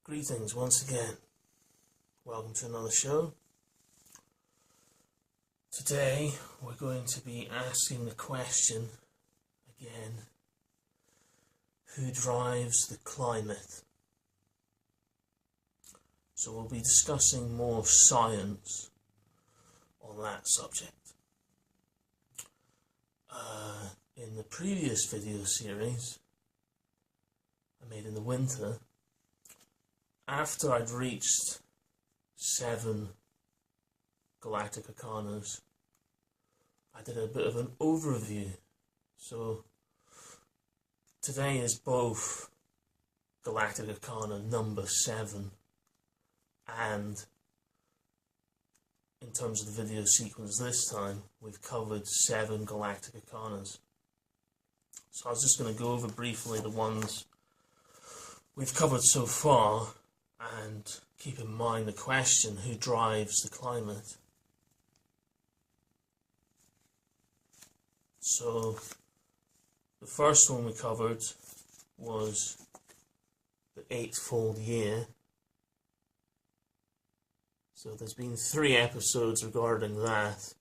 Greetings once again. Welcome to another show. Today we're going to be asking the question again, who drives the climate? So we'll be discussing more science on that subject. In the previous video series I made in the winter, after I'd reached 7 Galactic Arkanas, I did a bit of an overview. So today is both Galactic Arcana number 7 and, in terms of the video sequence this time, we've covered 7 Galactic Arkanas. So I was just going to go over briefly the ones we've covered so far, and keep in mind the question, who drives the climate? So the first one we covered was the 8-fold year. So there's been 3 episodes regarding that,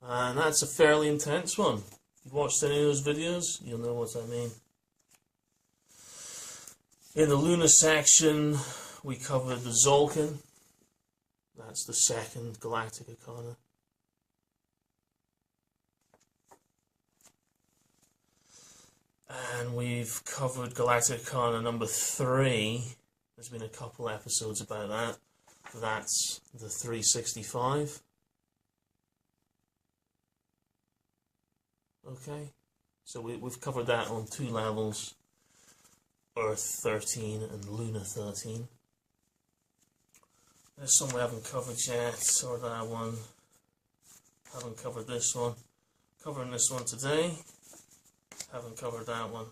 and that's a fairly intense one. If you've watched any of those videos, you'll know what I mean. In the lunar section, we covered the Zolkin. That's the 2nd Galactic Arcana. And we've covered Galactic Arcana number 3. There's been a couple episodes about that. That's the 365. Okay, so we've covered that on 2 levels. Earth 13 and Luna 13. There's some we haven't covered yet, or that one. Haven't covered this one. Covering this one today. Haven't covered that one.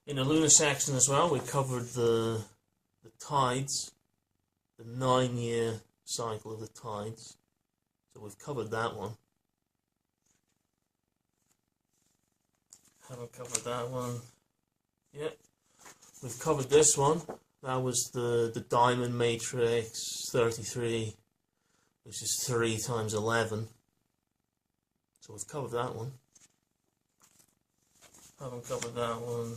In the Luna section as well, we covered the tides, the 9-year cycle of the tides. So we've covered that one. Haven't covered that one. Yep, we've covered this one. That was the Diamond Matrix 33, which is 3 times 11. So we've covered that one. Haven't covered that one.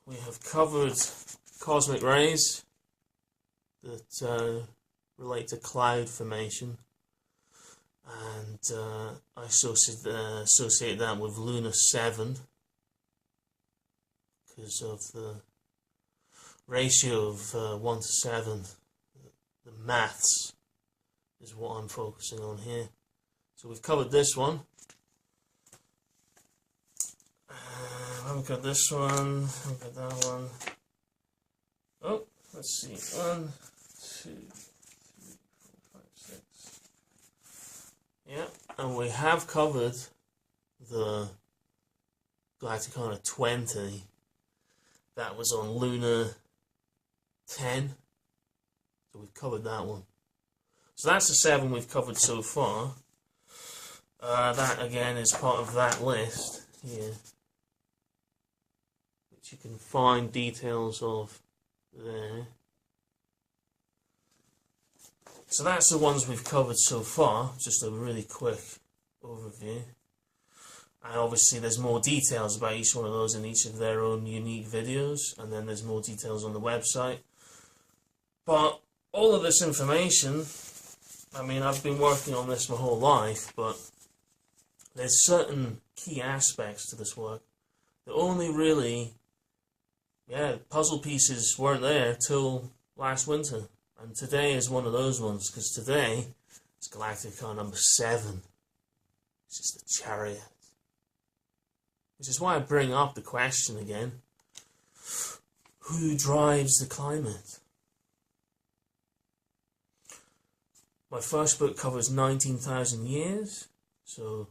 We have covered cosmic rays that relate to cloud formation. And I associate that with Luna 7 because of the ratio of 1 to 7. The maths is what I'm focusing on here. So we've covered this one. Haven't got this one. Haven't got that one. Oh, let's see. 1, 2. Yeah, and we have covered the Galactic Arcana 20. That was on Luna 10. So we've covered that one. So that's the 7 we've covered so far. That again is part of that list here, which you can find details of there. So that's the ones we've covered so far, just a really quick overview. And obviously there's more details about each one of those in each of their own unique videos, and then there's more details on the website. But all of this information, I mean, I've been working on this my whole life, but there's certain key aspects to this work that only really, puzzle pieces weren't there till last winter. And today is one of those ones, because today is Galactic Arcana number 7, which is the Chariot. Which is why I bring up the question again, who drives the climate? My first book covers 19,000 years, so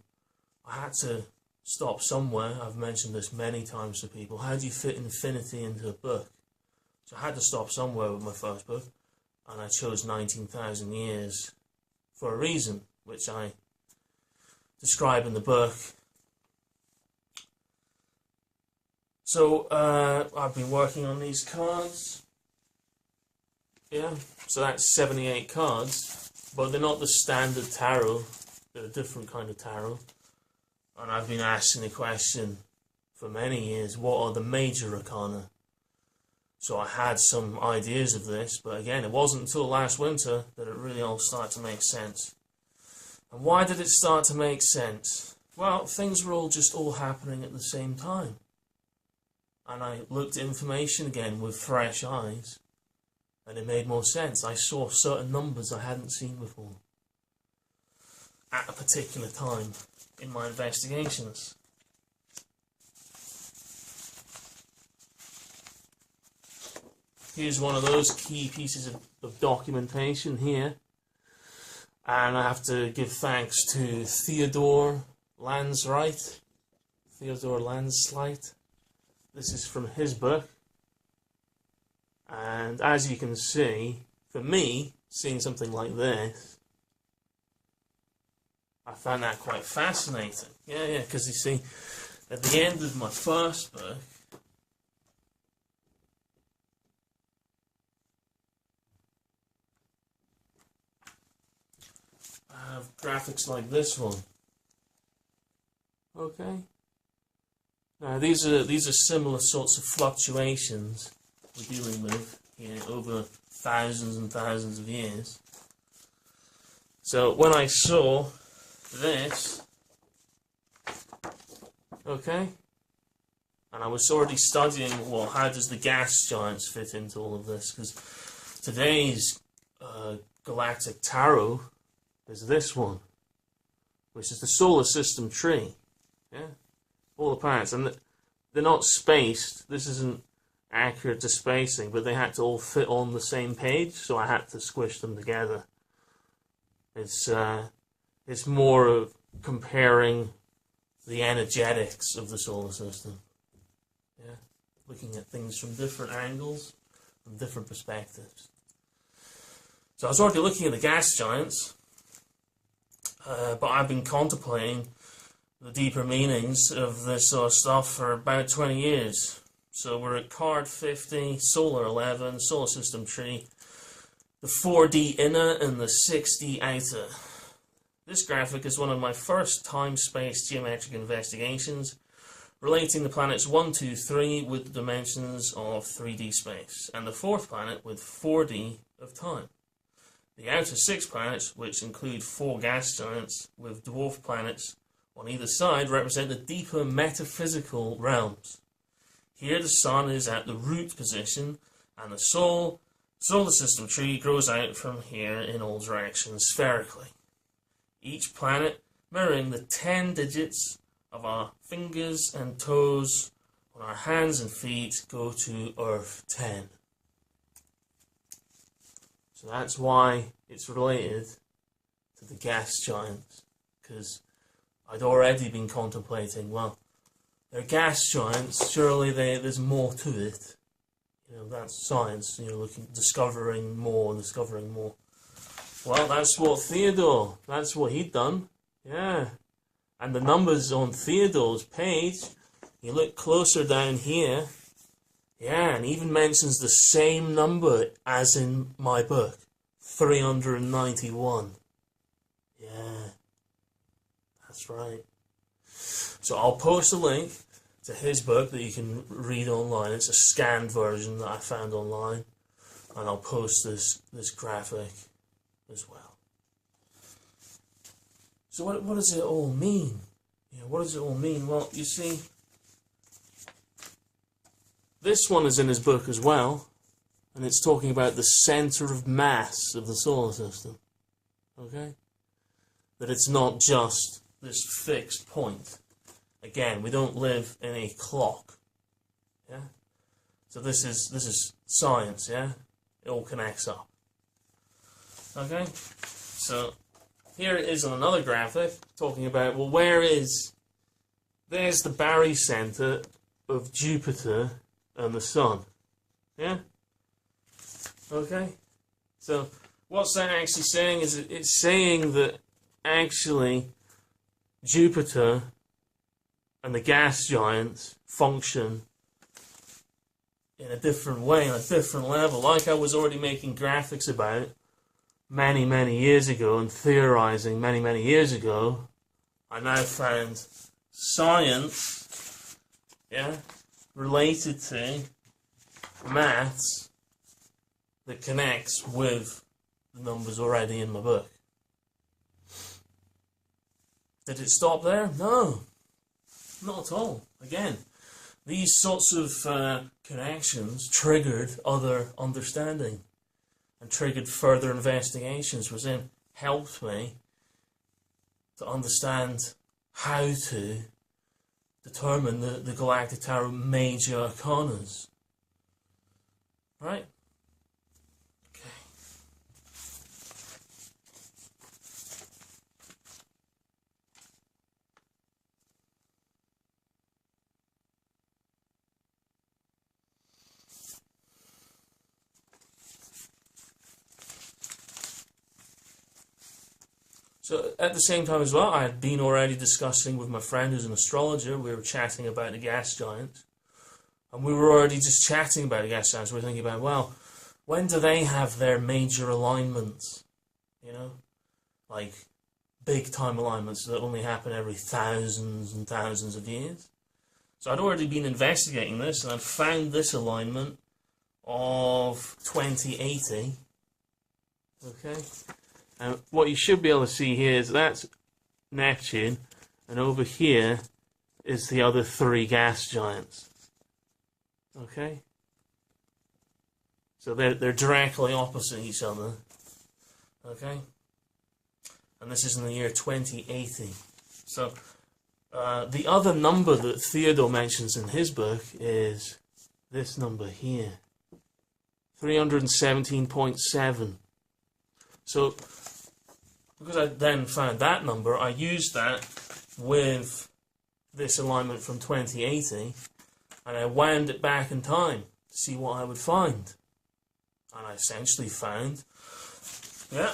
I had to stop somewhere. I've mentioned this many times to people. How do you fit infinity into a book? So I had to stop somewhere with my first book. And I chose 19,000 years for a reason, which I describe in the book. So I've been working on these cards. Yeah, so that's 78 cards, but they're not the standard tarot. They're a different kind of tarot. And I've been asking the question for many years, what are the major arcana? So I had some ideas of this, but again, it wasn't until last winter that it really all started to make sense. And why did it start to make sense? Well, things were all just all happening at the same time. And I looked at information again with fresh eyes, and it made more sense. I saw certain numbers I hadn't seen before at a particular time in my investigations. Here's one of those key pieces of documentation here. And I have to give thanks to Theodore Landsleit. This is from his book. And as you can see, for me, seeing something like this, I found that quite fascinating. Yeah, because you see, at the end of my first book, I have graphics like this one. Okay. Now these are similar sorts of fluctuations we're dealing with here over thousands and thousands of years. So when I saw this, okay, and I was already studying, well, how does the gas giants fit into all of this? Because today's galactic tarot is this one, which is the solar system tree. Yeah, all the planets, and they're not spaced. This isn't accurate to spacing, but they had to all fit on the same page, so I had to squish them together. It's more of comparing the energetics of the solar system. Yeah, looking at things from different angles, from different perspectives. So I was already looking at the gas giants, but I've been contemplating the deeper meanings of this sort of stuff for about 20 years. So we're at card 50, solar 11, solar system tree, the 4D inner and the 6D outer. This graphic is one of my first time-space geometric investigations relating the planets 1, 2, 3 with the dimensions of 3D space, and the fourth planet with 4D of time. The outer 6 planets, which include 4 gas giants with dwarf planets on either side, represent the deeper metaphysical realms. Here the sun is at the root position, and the solar system tree grows out from here in all directions spherically. Each planet mirroring the 10 digits of our fingers and toes on our hands and feet go to Earth 10. So that's why it's related to the gas giants, because I'd already been contemplating, well, they're gas giants, surely there's more to it. You know, that's science, discovering more. Well, that's what he'd done, yeah. And the numbers on Theodore's page, you look closer down here, yeah, and even mentions the same number as in my book, 391. Yeah, that's right. So I'll post a link to his book that you can read online. It's a scanned version that I found online, and I'll post this graphic as well. So what does it all mean? What does it all mean? Well, you see, this one is in his book as well, and it's talking about the center of mass of the solar system. Okay? That it's not just this fixed point. Again, we don't live in a clock. Yeah? So this is science, yeah? It all connects up. Okay? So here it is on another graphic talking about, well, there's the barycenter of Jupiter and the Sun. Yeah? Okay? So what's that actually saying is it's saying that actually Jupiter and the gas giants function in a different way, on a different level, like I was already making graphics about many, many years ago and theorizing many, many years ago. I now found science, yeah, related to maths that connects with the numbers already in my book. Did it stop there? No, not at all. Again, these sorts of connections triggered other understanding and triggered further investigations, which then helped me to understand how to determine the Galactic Tarot major arcanas. Right? Okay. So at the same time as well, I had been already discussing with my friend who's an astrologer. We were chatting about the gas giants. And we were already just chatting about the gas giants. We were thinking about, well, when do they have their major alignments? You know? Like big time alignments that only happen every thousands and thousands of years. So I'd already been investigating this, and I'd found this alignment of 2080. Okay? And what you should be able to see here is that's Neptune, and over here is the other three gas giants. Okay? So they're directly opposite each other. Okay? And this is in the year 2080. So the other number that Theodore mentions in his book is this number here. 317.7. So because I then found that number, I used that with this alignment from 2080, and I wound it back in time to see what I would find. And I essentially found, yeah,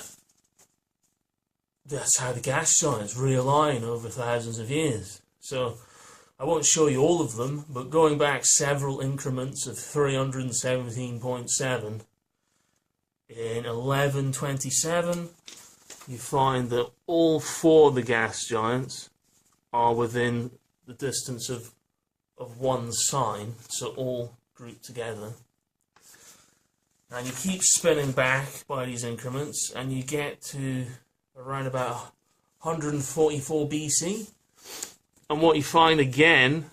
that's how the gas giants realign over thousands of years. So I won't show you all of them, but going back several increments of 317.7, in 1127, you find that all four of the gas giants are within the distance of one sign, so all grouped together. And you keep spinning back by these increments, and you get to around about 144 BC. And what you find again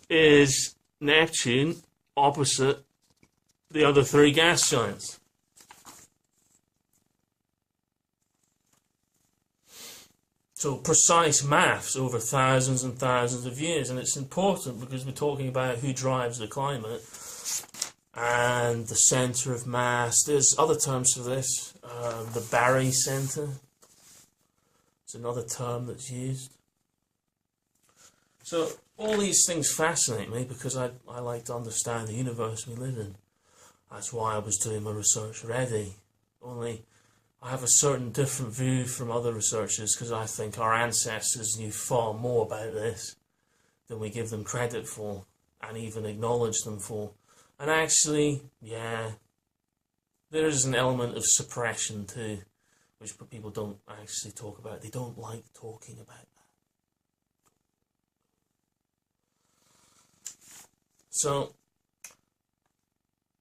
is Neptune opposite the other three gas giants. So precise maths over thousands and thousands of years, and it's important because we're talking about who drives the climate and the centre of mass. There's other terms for this. The Barry Centre. It's another term that's used. So all these things fascinate me because I like to understand the universe we live in. That's why I was doing my research already. Only I have a certain different view from other researchers because I think our ancestors knew far more about this than we give them credit for and even acknowledge them for. And actually, yeah, there is an element of suppression too, which people don't actually talk about. They don't like talking about that. So,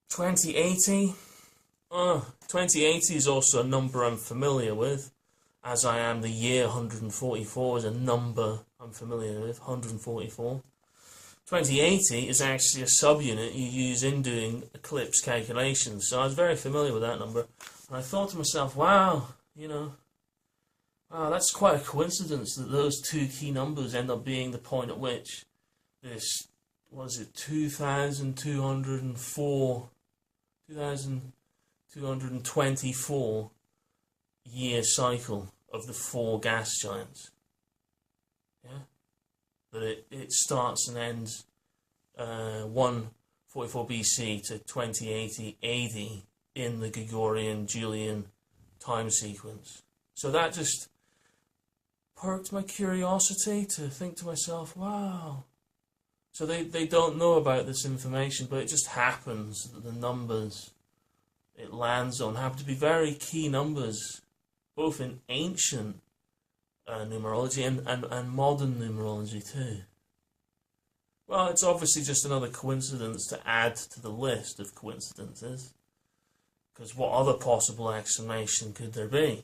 2080. 2080 is also a number I'm familiar with, as I am the year 144 is a number I'm familiar with, 144. 2080 is actually a subunit you use in doing eclipse calculations, so I was very familiar with that number. And I thought to myself, wow, wow, that's quite a coincidence that those two key numbers end up being the point at which this, 2,224 year cycle of the four gas giants. Yeah? That it starts and ends 144 BC to 2080 AD in the Gregorian-Julian time sequence. So that just perked my curiosity to think to myself, wow. So they don't know about this information, but it just happens that the numbers it lands on happen to be very key numbers, both in ancient numerology and modern numerology too. Well, it's obviously just another coincidence to add to the list of coincidences, because what other possible explanation could there be?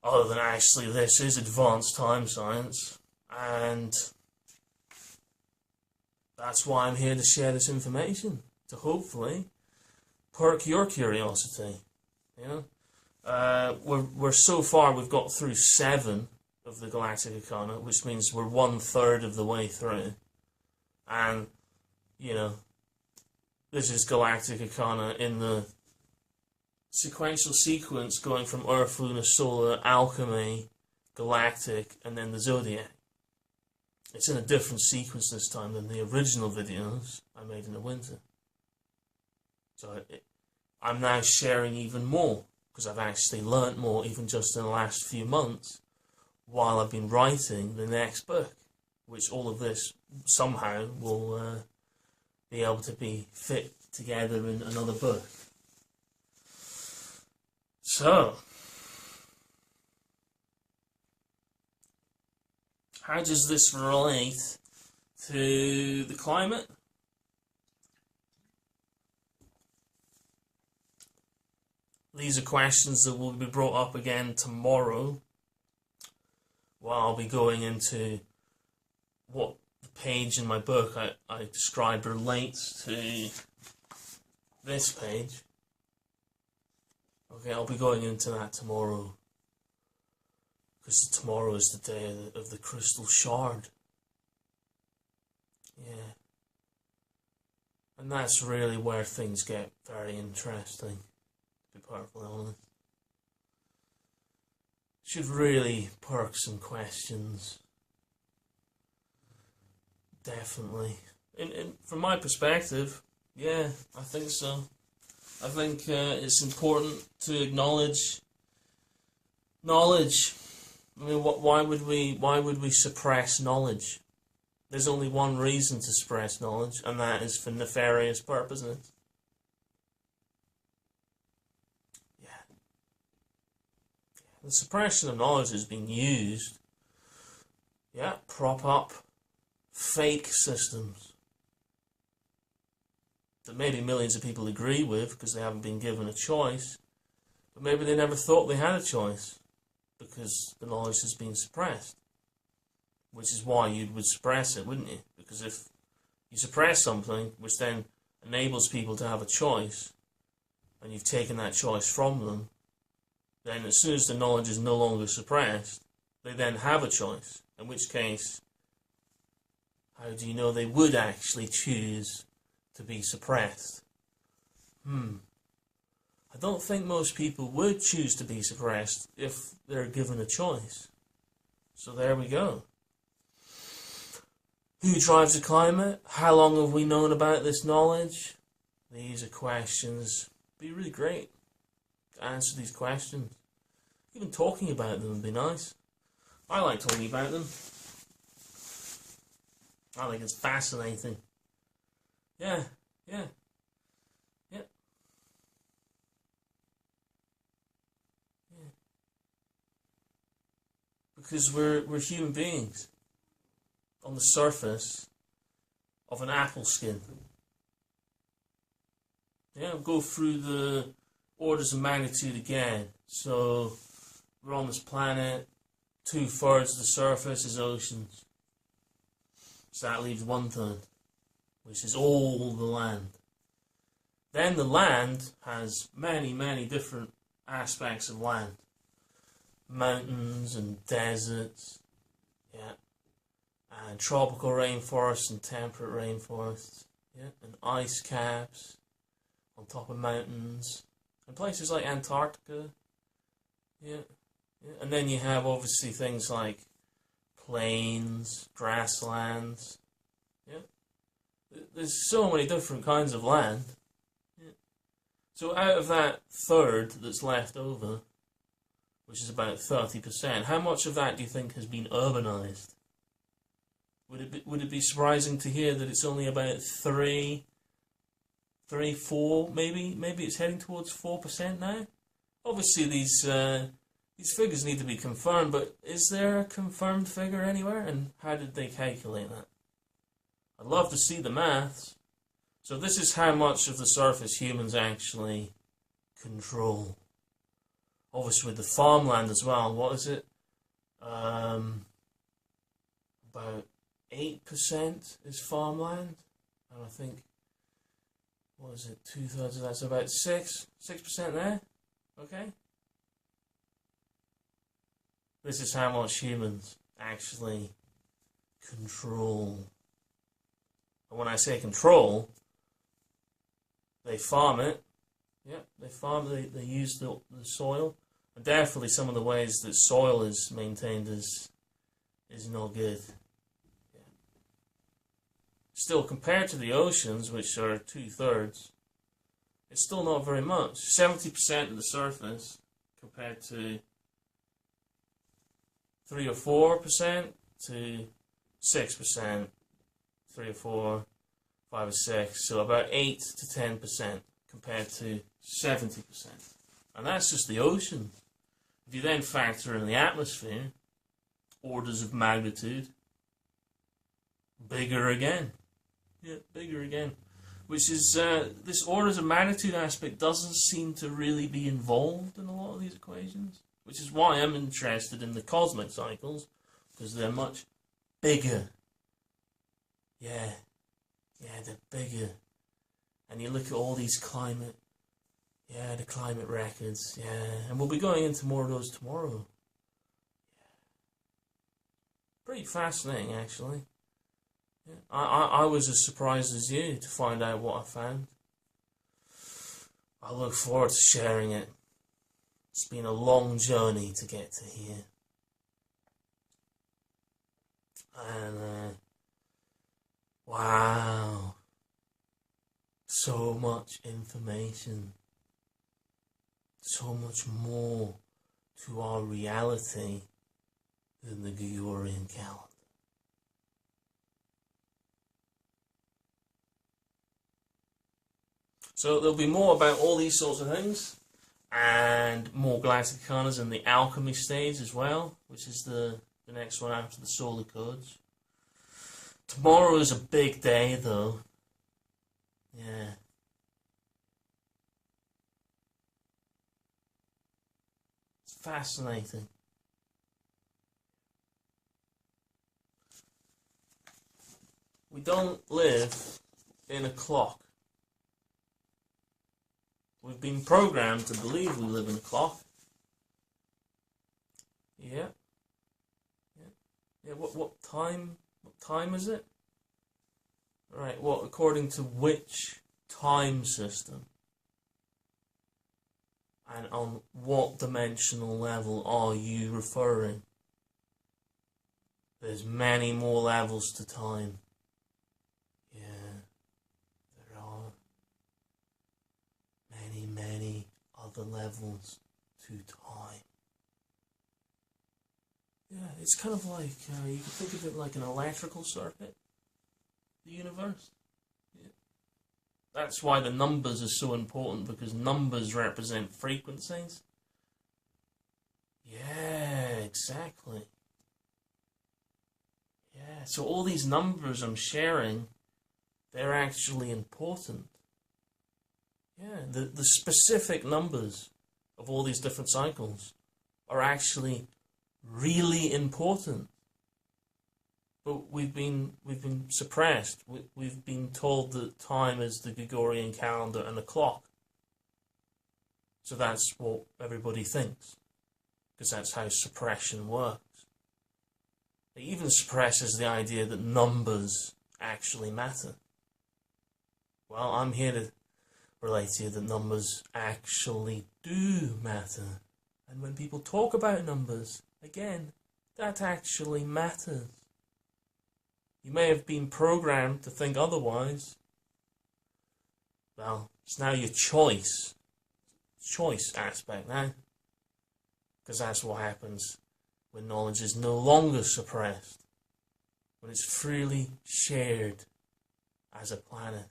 Other than actually this is advanced time science, and that's why I'm here to share this information, to hopefully perk your curiosity. You know, we're so far we've got through 7 of the Galactic Arkana, which means we're 1/3 of the way through, and you know, this is Galactic Arkana in the sequential sequence going from Earth, Lunar, Solar, Alchemy, Galactic, and then the Zodiac. It's in a different sequence this time than the original videos I made in the winter. So I'm now sharing even more, because I've actually learnt more even just in the last few months while I've been writing the next book, which all of this somehow will be able to be fit together in another book. So, how does this relate to the climate? These are questions that will be brought up again tomorrow, while I'll be going into what the page in my book I described relates to this page. Okay, I'll be going into that tomorrow, because tomorrow is the day of the crystal shard. Yeah. And that's really where things get very interesting, to be perfectly honest. Should really perk some questions. Definitely. From my perspective, yeah, I think so. I think it's important to acknowledge knowledge. I mean, why would we suppress knowledge? There's only one reason to suppress knowledge, and that is for nefarious purposes. Yeah. The suppression of knowledge has been used, prop up fake systems that maybe millions of people agree with because they haven't been given a choice, but maybe they never thought they had a choice because the knowledge has been suppressed. Which is why you would suppress it, wouldn't you? Because if you suppress something, which then enables people to have a choice, and you've taken that choice from them, then as soon as the knowledge is no longer suppressed, they then have a choice. In which case, how do you know they would actually choose to be suppressed? I don't think most people would choose to be suppressed if they're given a choice. So there we go. Who drives the climate? How long have we known about this knowledge? These are questions. It'd be really great to answer these questions. Even talking about them would be nice. I like talking about them. I think it's fascinating. Yeah. Because we're human beings on the surface of an apple skin. We'll go through the orders of magnitude again. So we're on this planet, 2/3 of the surface is oceans. So that leaves 1/3, which is all the land. Then the land has many, many different aspects of land. Mountains and deserts, and tropical rainforests and temperate rainforests, and ice caps on top of mountains, and places like Antarctica, and then you have obviously things like plains, grasslands, There's so many different kinds of land. So out of that third that's left over, which is about 30%, how much of that do you think has been urbanized? Would it be surprising to hear that it's only about 3, 4, maybe it's heading towards 4% now? Obviously, these figures need to be confirmed, but is there a confirmed figure anywhere? And how did they calculate that? I'd love to see the maths. So this is how much of the surface humans actually control. Obviously with the farmland as well, what is it? About 8% is farmland. And I think, what is it, 2/3 of that's about 6% there. Okay? This is how much humans actually control. And when I say control, they farm it. Yeah, they farm, they use the soil. And definitely some of the ways that soil is maintained is not good. Yeah. Still, compared to the oceans, which are 2/3, it's still not very much. 70% of the surface compared to 3 or 4% to 6%, 3 or 4, 5 or 6, so about 8 to 10% compared to 70%. And that's just the ocean. If you then factor in the atmosphere, orders of magnitude, bigger again. Yeah, bigger again. Which is, this orders of magnitude aspect doesn't seem to really be involved in a lot of these equations. Which is why I'm interested in the cosmic cycles, because they're much bigger. Yeah, they're bigger. And you look at all these climate, the climate records, and we'll be going into more of those tomorrow. Pretty fascinating, actually. Yeah. I was as surprised as you to find out what I found. I look forward to sharing it. It's been a long journey to get to here. And, wow. So much information. So much more to our reality than the Gregorian calendar. So there'll be more about all these sorts of things. And more galactic arkanas in the alchemy stage as well, which is the next one after the solar codes. Tomorrow is a big day, though. Yeah. It's fascinating. We don't live in a clock. We've been programmed to believe we live in a clock. Yeah. What time is it? Right, according to which time system? And on what dimensional level are you referring? There's many more levels to time. Many other levels to time. Yeah, it's kind of like, you can think of it like an electrical circuit, the universe. Yeah. That's why the numbers are so important, because numbers represent frequencies. Yeah, exactly. Yeah, so all these numbers I'm sharing, they're actually important. Yeah, the specific numbers of all these different cycles are actually really important. But we've been suppressed. We've been told that time is the Gregorian calendar and the clock. So that's what everybody thinks, because that's how suppression works. It even suppresses the idea that numbers actually matter. Well, I'm here to relate to you that numbers actually do matter. And when people talk about numbers, again, that actually matters. You may have been programmed to think otherwise. Well, it's now your choice aspect now. Because that's what happens when knowledge is no longer suppressed. when it's freely shared as a planet.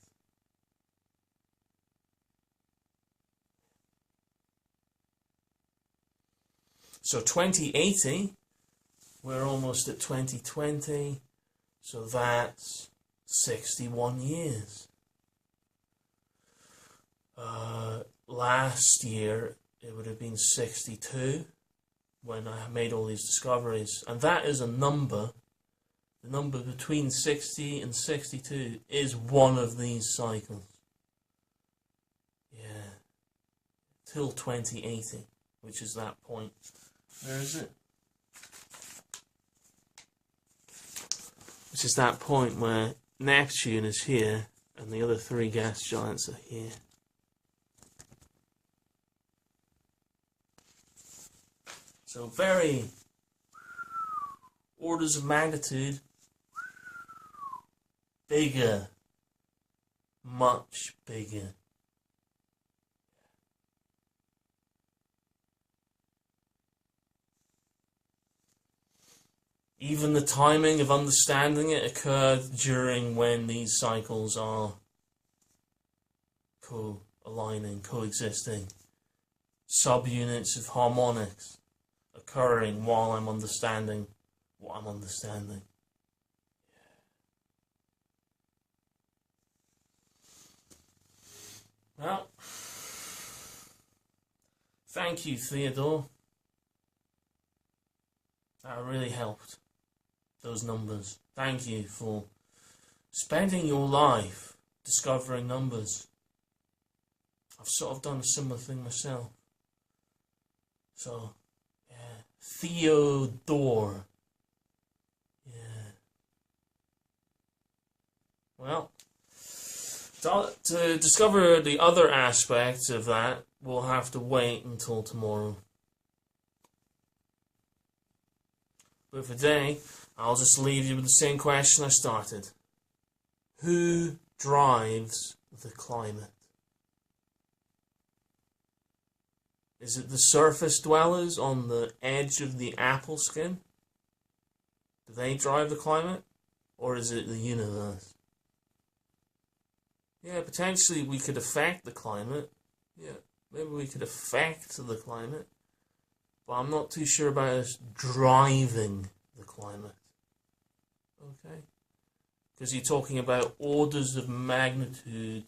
So 2080, we're almost at 2020, so that's 61 years. Last year, it would have been 62 when I made all these discoveries. And that is a number. The number between 60 and 62 is one of these cycles. Yeah. Till 2080, which is that point. Where is it? Which is that point where Neptune is here and the other three gas giants are here. So very orders of magnitude bigger, much bigger. Even the timing of understanding it occurred during when these cycles are co-aligning, coexisting. Subunits of harmonics occurring while I'm understanding what I'm understanding. Well, thank you, Theodore. That really helped. Those numbers. Thank you for spending your life discovering numbers. I've sort of done a similar thing myself. So, yeah. Theodore. Yeah. Well, to discover the other aspects of that, we'll have to wait until tomorrow. But for today, I'll just leave you with the same question I started. Who drives the climate? Is it the surface dwellers on the edge of the apple skin? Do they drive the climate? Or is it the universe? Yeah, potentially we could affect the climate. Yeah, maybe we could affect the climate. But I'm not too sure about us driving the climate. Okay? Because you're talking about orders of magnitude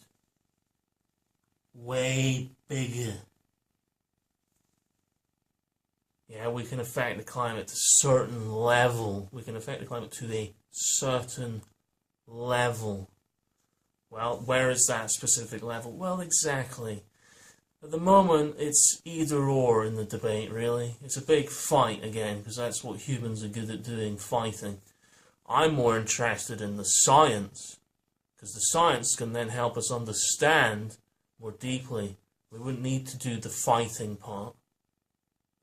way bigger. Yeah, we can affect the climate to a certain level. We can affect the climate to a certain level. Well, where is that specific level? Well, exactly. At the moment, it's either or in the debate, really. It's a big fight again, because that's what humans are good at doing, fighting. I'm more interested in the science, because the science can then help us understand more deeply. We wouldn't need to do the fighting part.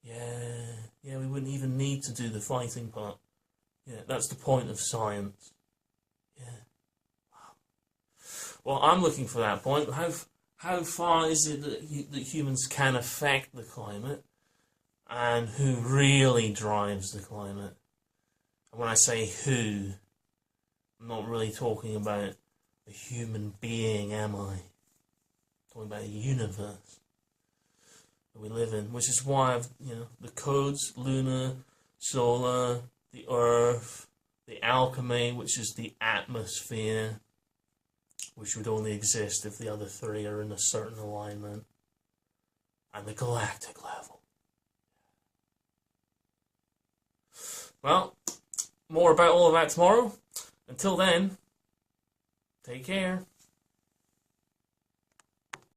Yeah, we wouldn't even need to do the fighting part. Yeah, that's the point of science. Yeah. Wow. Well, I'm looking for that point. How far is it that humans can affect the climate, and who really drives the climate? And when I say who, I'm not really talking about a human being, am I? I'm talking about a universe that we live in, which is why the codes, lunar, solar, the earth, the alchemy, which is the atmosphere, which would only exist if the other three are in a certain alignment, and the galactic level. Well, more about all of that tomorrow. Until then, take care.